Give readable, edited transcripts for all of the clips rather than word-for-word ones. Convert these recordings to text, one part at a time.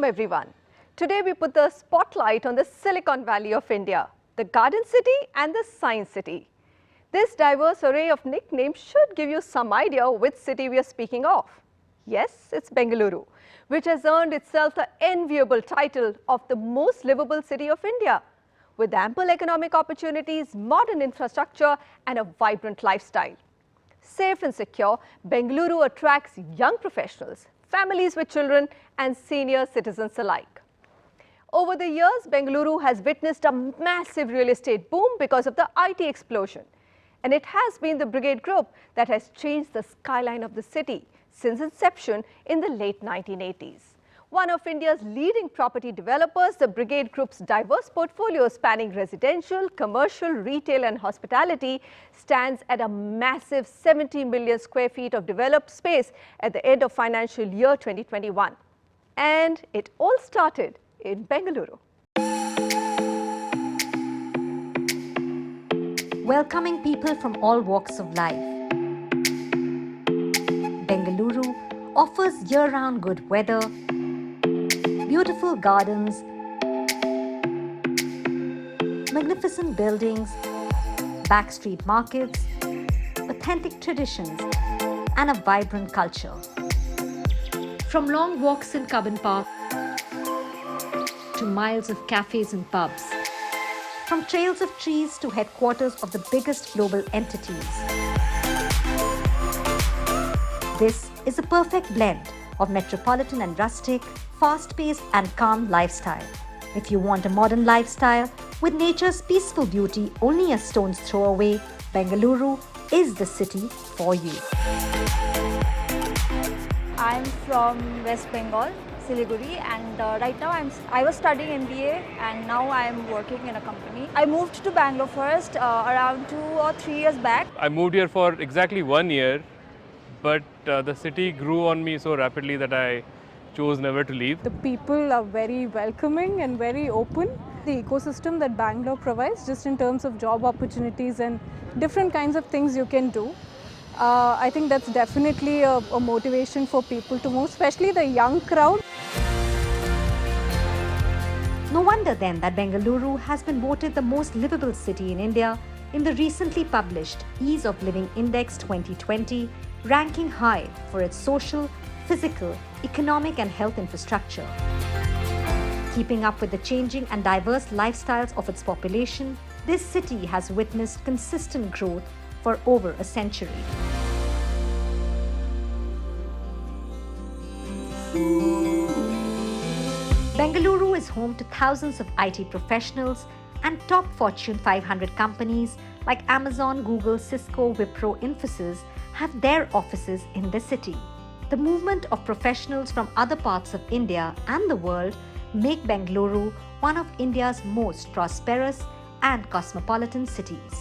Welcome everyone. Today we put the spotlight on the Silicon Valley of India, the Garden City and the Science City. This diverse array of nicknames should give you some idea which city we are speaking of. Yes, it's Bengaluru, which has earned itself the enviable title of the most livable city of India, with ample economic opportunities, modern infrastructure and a vibrant lifestyle. Safe and secure, Bengaluru attracts young professionals, families with children and senior citizens alike. Over the years, Bengaluru has witnessed a massive real estate boom because of the IT explosion. And it has been the Brigade Group that has changed the skyline of the city since inception in the late 1980s. One of India's leading property developers, the Brigade Group's diverse portfolio spanning residential, commercial, retail and hospitality stands at a massive 70 million square feet of developed space at the end of financial year 2021. And it all started in Bengaluru. Welcoming people from all walks of life. Bengaluru offers year-round good weather, beautiful gardens, magnificent buildings, backstreet markets, authentic traditions, and a vibrant culture. From long walks in Cubbon Park to miles of cafes and pubs, from trails of trees to headquarters of the biggest global entities. This is a perfect blend of metropolitan and rustic, fast-paced and calm lifestyle. If you want a modern lifestyle with nature's peaceful beauty only a stone's throw away, Bengaluru is the city for you. I'm from West Bengal, Siliguri, and right now I was studying MBA and now I am working in a company. I moved to Bangalore first around 2 or 3 years back. I moved here for exactly 1 year, but the city grew on me so rapidly that I chose never to leave. The people are very welcoming and very open. The ecosystem that Bangalore provides, just in terms of job opportunities and different kinds of things you can do, I think that's definitely a motivation for people to move, especially the young crowd. No wonder then that Bengaluru has been voted the most livable city in India in the recently published Ease of Living Index 2020, ranking high for its social, physical, economic and health infrastructure. Keeping up with the changing and diverse lifestyles of its population, this city has witnessed consistent growth for over a century. Bengaluru is home to thousands of IT professionals and top Fortune 500 companies like Amazon, Google, Cisco, Wipro, Infosys have their offices in the city. The movement of professionals from other parts of India and the world make Bengaluru one of India's most prosperous and cosmopolitan cities.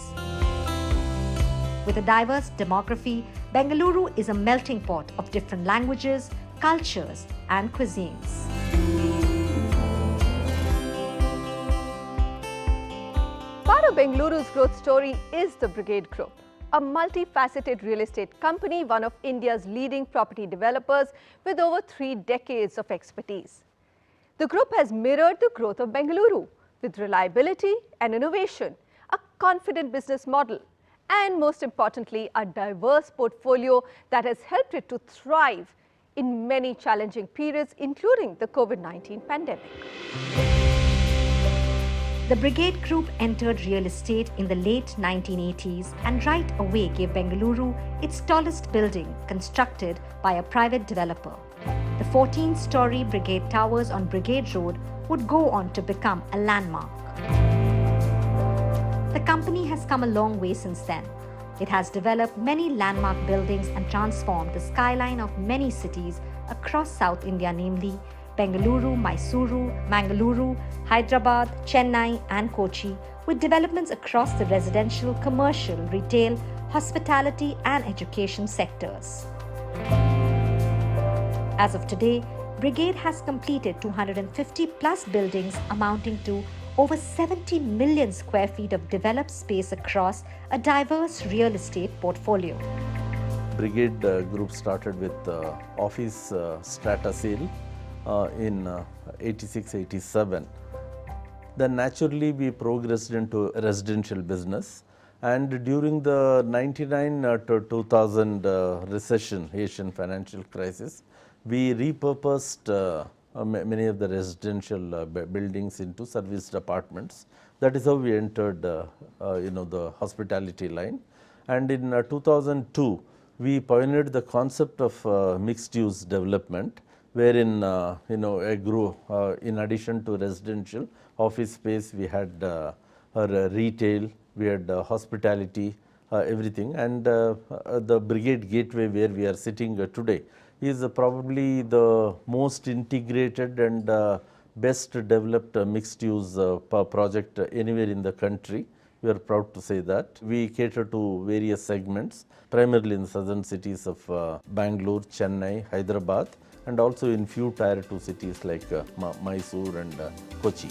With a diverse demography, Bengaluru is a melting pot of different languages, cultures, and cuisines. Part of Bengaluru's growth story is the Brigade Group, a multifaceted real estate company, one of India's leading property developers with over 3 decades of expertise. The group has mirrored the growth of Bengaluru with reliability and innovation, a confident business model, and most importantly, a diverse portfolio that has helped it to thrive in many challenging periods, including the COVID-19 pandemic. The Brigade Group entered real estate in the late 1980s and right away gave Bengaluru its tallest building, constructed by a private developer. The 14-story Brigade Towers on Brigade Road would go on to become a landmark. The company has come a long way since then. It has developed many landmark buildings and transformed the skyline of many cities across South India, namely Bengaluru, Mysuru, Mangaluru, Hyderabad, Chennai and Kochi, with developments across the residential, commercial, retail, hospitality and education sectors. As of today, Brigade has completed 250 plus buildings amounting to over 70 million square feet of developed space across a diverse real estate portfolio. Brigade Group started with office strata sale in 86-87. Then naturally we progressed into residential business, and during the 99 to 2000 recession, Asian financial crisis, we repurposed many of the residential buildings into serviced apartments. That is how we entered the hospitality line. And in 2002, we pioneered the concept of mixed use development, wherein in addition to residential office space, we had retail, we had hospitality, everything. And the Brigade Gateway, where we are sitting today, is probably the most integrated and best developed mixed use project anywhere in the country. We are proud to say that. We cater to various segments, primarily in the southern cities of Bangalore, Chennai, Hyderabad, and also in few tier 2 cities like Mysore and Kochi.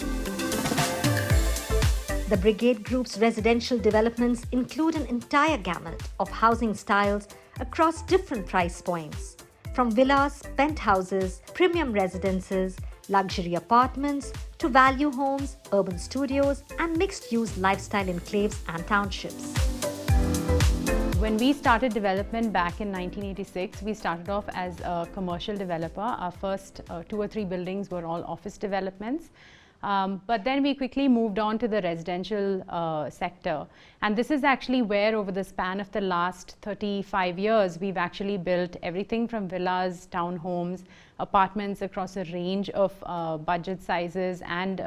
The Brigade Group's residential developments include an entire gamut of housing styles across different price points, from villas, penthouses, premium residences, luxury apartments, to value homes, urban studios, and mixed-use lifestyle enclaves and townships. When we started development back in 1986, we started off as a commercial developer. Our first 2 or 3 buildings were all office developments. But then we quickly moved on to the residential sector. And this is actually where, over the span of the last 35 years, we've actually built everything from villas, townhomes, apartments across a range of budget sizes and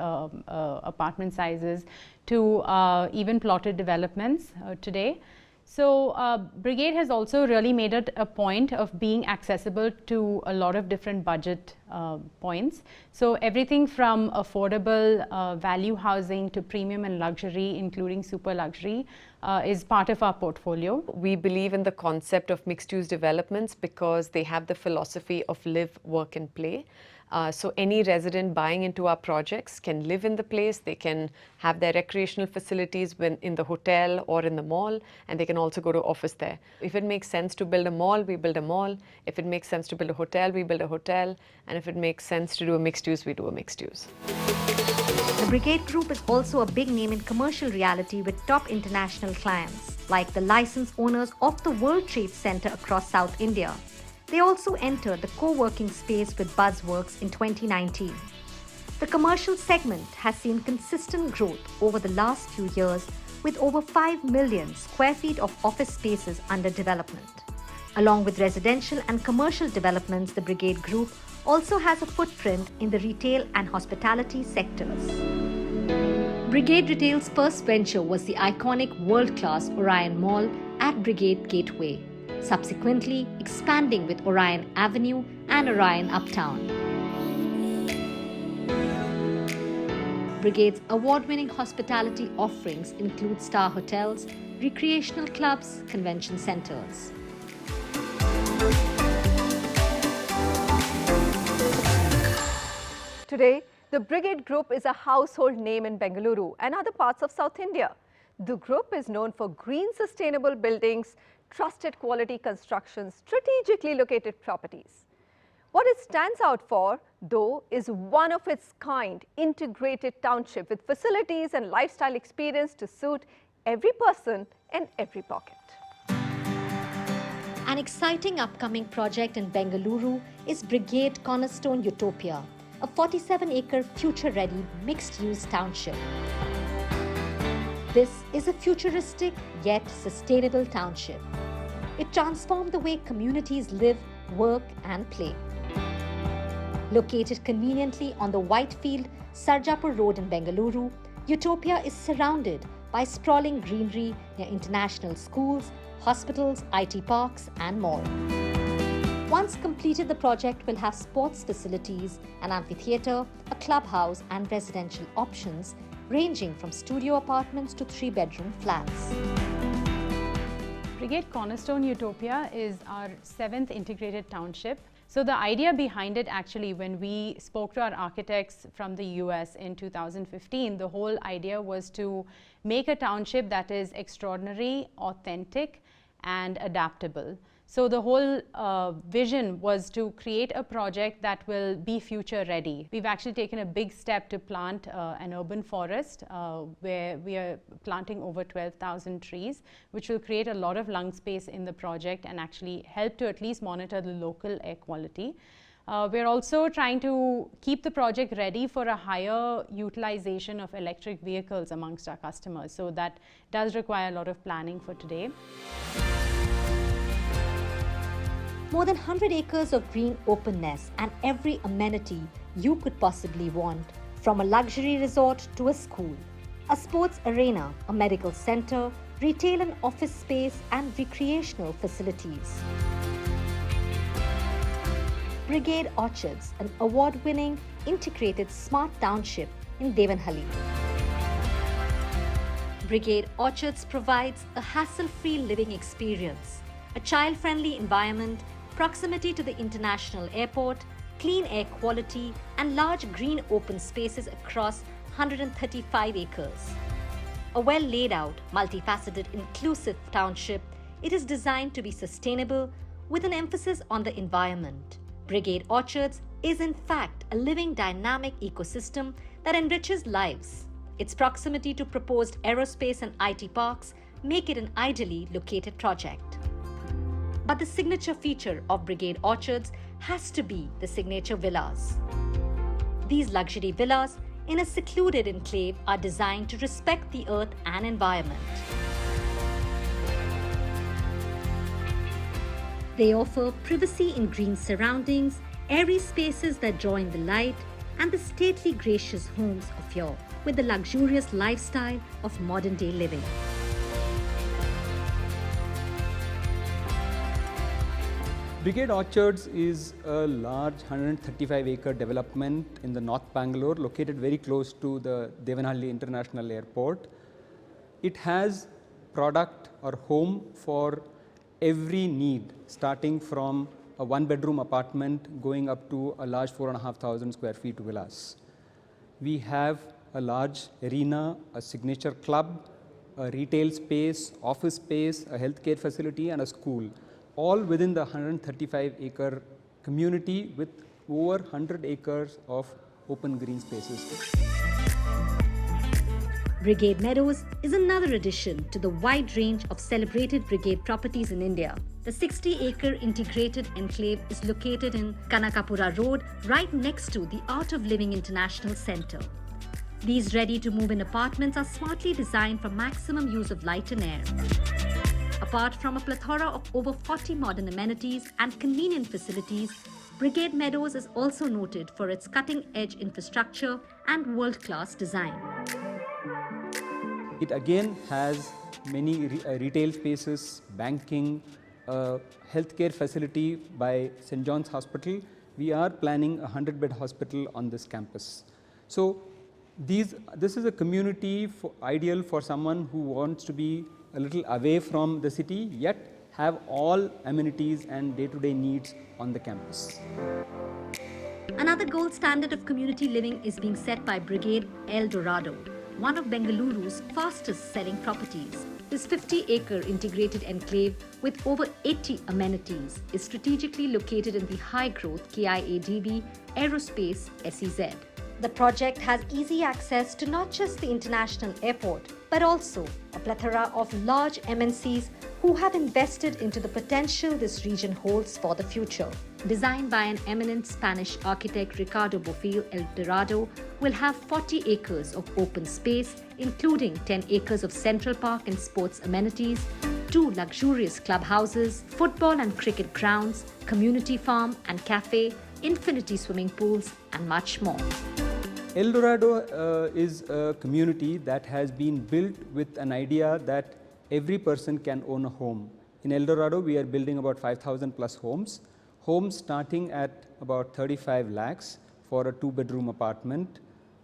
apartment sizes, to even plotted developments today. So Brigade has also really made it a point of being accessible to a lot of different budget points. So everything from affordable value housing to premium and luxury, including super luxury, is part of our portfolio. We believe in the concept of mixed-use developments because they have the philosophy of live, work and play. So any resident buying into our projects can live in the place, they can have their recreational facilities in the hotel or in the mall, and they can also go to office there. If it makes sense to build a mall, we build a mall. If it makes sense to build a hotel, we build a hotel. And if it makes sense to do a mixed use, we do a mixed use. The Brigade Group is also a big name in commercial reality with top international clients, like the licensed owners of the World Trade Center across South India. They also entered the co-working space with Buzzworks in 2019. The commercial segment has seen consistent growth over the last few years, with over 5 million square feet of office spaces under development. Along with residential and commercial developments, the Brigade Group also has a footprint in the retail and hospitality sectors. Brigade Retail's first venture was the iconic world-class Orion Mall at Brigade Gateway, subsequently expanding with Orion Avenue and Orion Uptown. Brigade's award-winning hospitality offerings include star hotels, recreational clubs, convention centers. Today, the Brigade Group is a household name in Bengaluru and other parts of South India. The group is known for green sustainable buildings, trusted quality construction, strategically located properties. What it stands out for, though, is one of its kind integrated township with facilities and lifestyle experience to suit every person and every pocket. An exciting upcoming project in Bengaluru is Brigade Cornerstone Utopia, a 47-acre future-ready mixed-use township. This is a futuristic yet sustainable township. It transformed the way communities live, work and play. Located conveniently on the Whitefield Sarjapur Road in Bengaluru, Utopia is surrounded by sprawling greenery near international schools, hospitals, IT parks and more. Once completed, the project will have sports facilities, an amphitheatre, a clubhouse and residential options ranging from studio apartments to 3-bedroom flats. Brigade Cornerstone Utopia is our 7th integrated township. So the idea behind it, actually, when we spoke to our architects from the US in 2015, the whole idea was to make a township that is extraordinary, authentic and adaptable. So the whole vision was to create a project that will be future ready. We've actually taken a big step to plant an urban forest where we are planting over 12,000 trees, which will create a lot of lung space in the project and actually help to at least monitor the local air quality. We're also trying to keep the project ready for a higher utilization of electric vehicles amongst our customers. So that does require a lot of planning for today. More than 100 acres of green openness and every amenity you could possibly want, from a luxury resort to a school, a sports arena, a medical center, retail and office space, and recreational facilities. Brigade Orchards, an award-winning integrated smart township in Devanahalli. Brigade Orchards provides a hassle-free living experience, a child-friendly environment, proximity to the international airport, clean air quality, and large green open spaces across 135 acres. A well-laid-out, multifaceted, inclusive township, it is designed to be sustainable with an emphasis on the environment. Brigade Orchards is in fact a living dynamic ecosystem that enriches lives. Its proximity to proposed aerospace and IT parks make it an ideally located project. But the signature feature of Brigade Orchards has to be the signature villas. These luxury villas in a secluded enclave are designed to respect the earth and environment. They offer privacy in green surroundings, airy spaces that draw in the light, and the stately, gracious homes of yore, with the luxurious lifestyle of modern-day living. Brigade Orchards is a large 135-acre development in the North Bangalore, located very close to the Devanahalli International Airport. It has product or home for every need, starting from a one-bedroom apartment going up to a large 4,500 square feet villas. We have a large arena, a signature club, a retail space, office space, a healthcare facility, and a school, all within the 135-acre community with over 100 acres of open green spaces. Brigade Meadows is another addition to the wide range of celebrated Brigade properties in India. The 60-acre integrated enclave is located in Kanakapura Road, right next to the Art of Living International Center. These ready-to-move-in apartments are smartly designed for maximum use of light and air. Apart from a plethora of over 40 modern amenities and convenient facilities, Brigade Meadows is also noted for its cutting-edge infrastructure and world-class design. It again has many retail spaces, banking, healthcare facility by St. John's Hospital. We are planning a 100-bed hospital on this campus. So this is a community ideal for someone who wants to be a little away from the city, yet have all amenities and day-to-day needs on the campus. Another gold standard of community living is being set by Brigade El Dorado, one of Bengaluru's fastest selling properties. This 50-acre integrated enclave with over 80 amenities is strategically located in the high-growth KIADB Aerospace SEZ. The project has easy access to not just the international airport, but also a plethora of large MNCs who have invested into the potential this region holds for the future. Designed by an eminent Spanish architect, Ricardo Bofill, El Dorado will have 40 acres of open space, including 10 acres of Central Park and sports amenities, 2 luxurious clubhouses, football and cricket grounds, community farm and cafe, infinity swimming pools, and much more. El Dorado is a community that has been built with an idea that every person can own a home. In El Dorado, we are building about 5,000 plus homes starting at about 35 lakhs for a 2-bedroom apartment,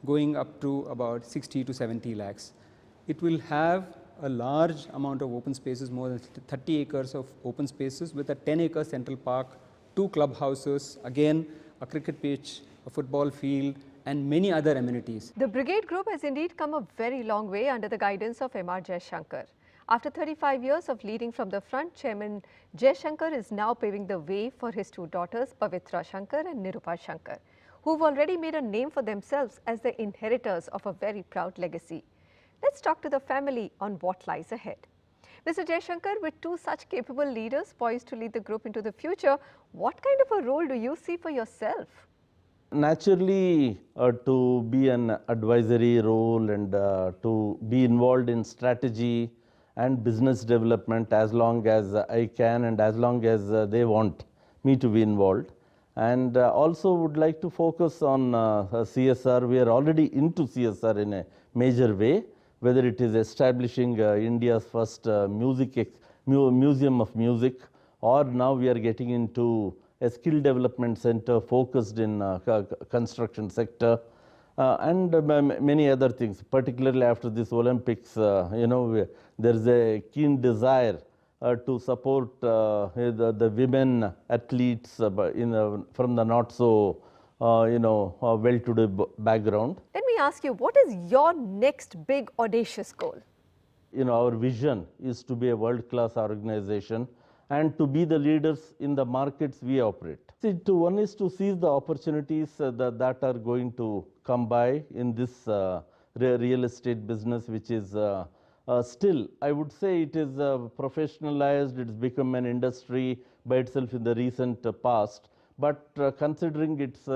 going up to about 60 to 70 lakhs. It will have a large amount of open spaces, more than 30 acres of open spaces with a 10-acre central park, 2 clubhouses, again a cricket pitch, a football field, and many other amenities. The Brigade Group has indeed come a very long way under the guidance of M.R. Jaishankar. After 35 years of leading from the front, Chairman Jay Shankar is now paving the way for his two daughters, Pavitra Shankar and Nirupa Shankar, who've already made a name for themselves as the inheritors of a very proud legacy. Let's talk to the family on what lies ahead. Mr. Jay Shankar, with two such capable leaders poised to lead the group into the future, what kind of a role do you see for yourself? Naturally, to be an advisory role and to be involved in strategy and business development as long as I can and as long as they want me to be involved. And also would like to focus on CSR. We are already into CSR in a major way, whether it is establishing India's first museum of music, or now we are getting into a skill development center focused in construction sector, and many other things. Particularly after this Olympics, there is a keen desire to support the women athletes from the not so well-to-do background. Let me ask you, what is your next big audacious goal? Our vision is to be a world-class organization and to be the leaders in the markets we operate. One is to seize the opportunities that are going to come by in this real estate business, which is still, I would say it is professionalized, it's become an industry by itself in the recent past. But considering its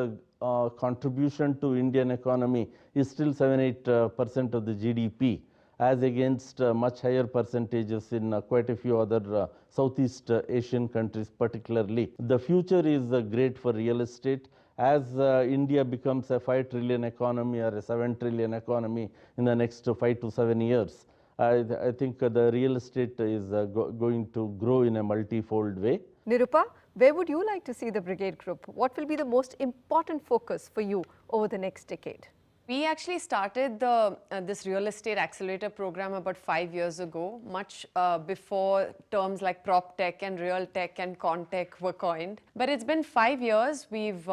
contribution to Indian economy is still 7-8% of the GDP, as against much higher percentages in quite a few other Southeast Asian countries particularly. The future is great for real estate. As India becomes a 5 trillion economy or a 7 trillion economy in the next 5 to 7 years, I think the real estate is going to grow in a multifold way. Nirupa, where would you like to see the Brigade Group? What will be the most important focus for you over the next decade? We actually started this real estate accelerator program about 5 years ago, much before terms like prop tech and real tech and con-tech were coined. But it's been 5 years. We've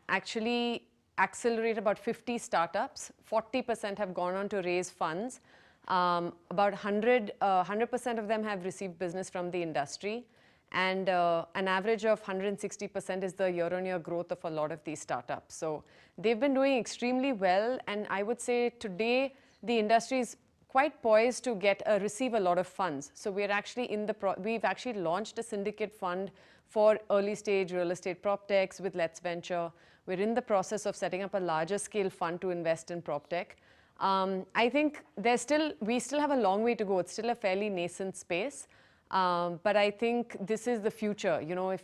actually accelerated about 50 startups. 40% have gone on to raise funds. About 100% of them have received business from the industry. And an average of 160% is the year-on-year growth of a lot of these startups. So they've been doing extremely well, and I would say today the industry is quite poised to receive a lot of funds. So we're actually we've actually launched a syndicate fund for early stage real estate prop techs with Let's Venture. We're in the process of setting up a larger scale fund to invest in prop tech. I think we still have a long way to go. It's still a fairly nascent space. But I think this is the future.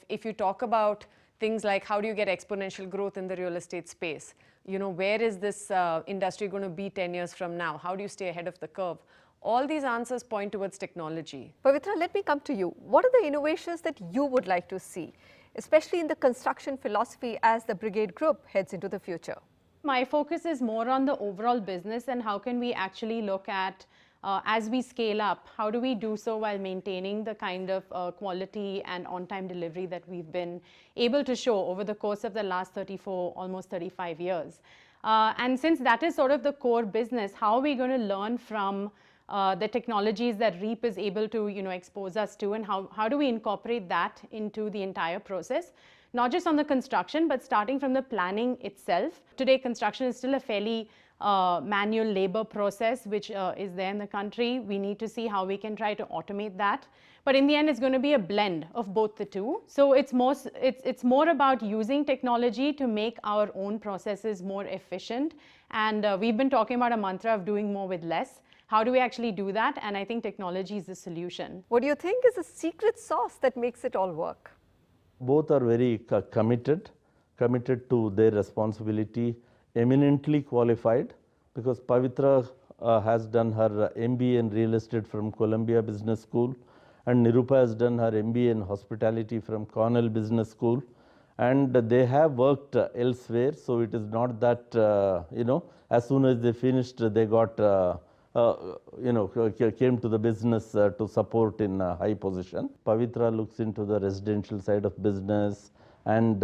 If you talk about things like how do you get exponential growth in the real estate space, where is this industry going to be 10 years from now? How do you stay ahead of the curve? All these answers point towards technology. Pavitra, let me come to you. What are the innovations that you would like to see, especially in the construction philosophy as the Brigade Group heads into the future? My focus is more on the overall business and how can we actually look at as we scale up, how do we do so while maintaining the kind of quality and on-time delivery that we've been able to show over the course of the last 34, almost 35 years. And since that is sort of the core business, how are we going to learn from the technologies that REAP is able to expose us to, and how do we incorporate that into the entire process? Not just on the construction, but starting from the planning itself. Today, construction is still a fairly manual labor process which is there in the country. We need to see how we can try to automate that. But in the end, it's going to be a blend of both the two. So it's more about using technology to make our own processes more efficient. And we've been talking about a mantra of doing more with less. How do we actually do that? And I think technology is the solution. What do you think is the secret sauce that makes it all work? Both are very committed to their responsibility, eminently qualified, because Pavitra has done her MBA in real estate from Columbia Business School, and Nirupa has done her MBA in hospitality from Cornell Business School, and they have worked elsewhere. So it is not that as soon as they finished, they got came to the business to support in a high position. Pavitra looks into the residential side of business and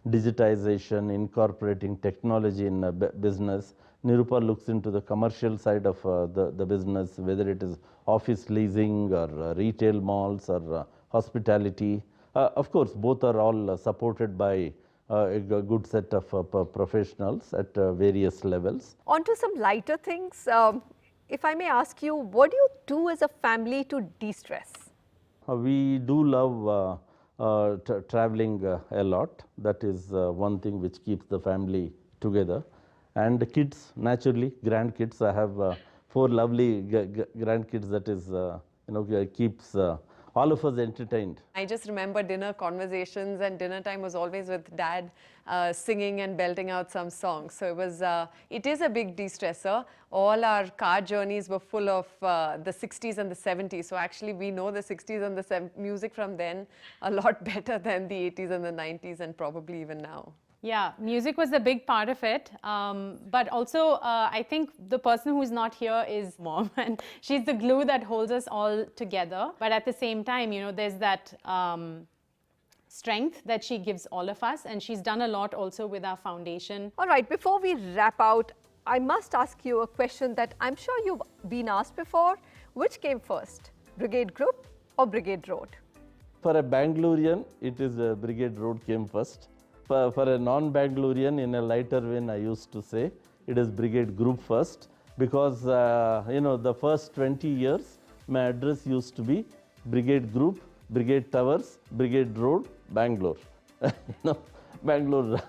digitization, incorporating technology in business. Nirupa looks into the commercial side of the business, whether it is office leasing or retail malls or hospitality. Of course, both are all supported by a good set of professionals at various levels. On to some lighter things. If I may ask you, what do you do as a family to de-stress? We do love traveling a lot. That is one thing which keeps the family together. And the kids, naturally, grandkids. I have 4 lovely grandkids. That is, keeps all of us entertained. I just remember dinner conversations, and dinner time was always with Dad singing and belting out some songs. So it is a big de-stressor. All our car journeys were full of the 60s and the 70s. So actually we know the 60s and the music from then a lot better than the 80s and the 90s, and probably even now. Yeah, music was a big part of it, but also I think the person who's not here is Mom, and she's the glue that holds us all together. But at the same time, there's that strength that she gives all of us, and she's done a lot also with our foundation. All right, before we wrap out, I must ask you a question that I'm sure you've been asked before. Which came first, Brigade Group or Brigade Road? For a Bangalorean, it is Brigade Road came first. For a non-Bangalorean, in a lighter vein, I used to say it is Brigade Group first, because the first 20 years my address used to be Brigade Group, Brigade Towers, Brigade Road, Bangalore. Bangalore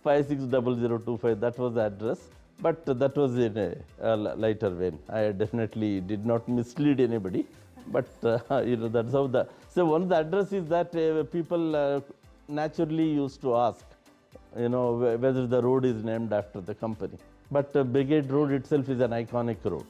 560025, that was the address, but that was in a lighter vein. I definitely did not mislead anybody, but that's how so one of the addresses that people naturally used to ask, whether the road is named after the company. But Brigade Road itself is an iconic road,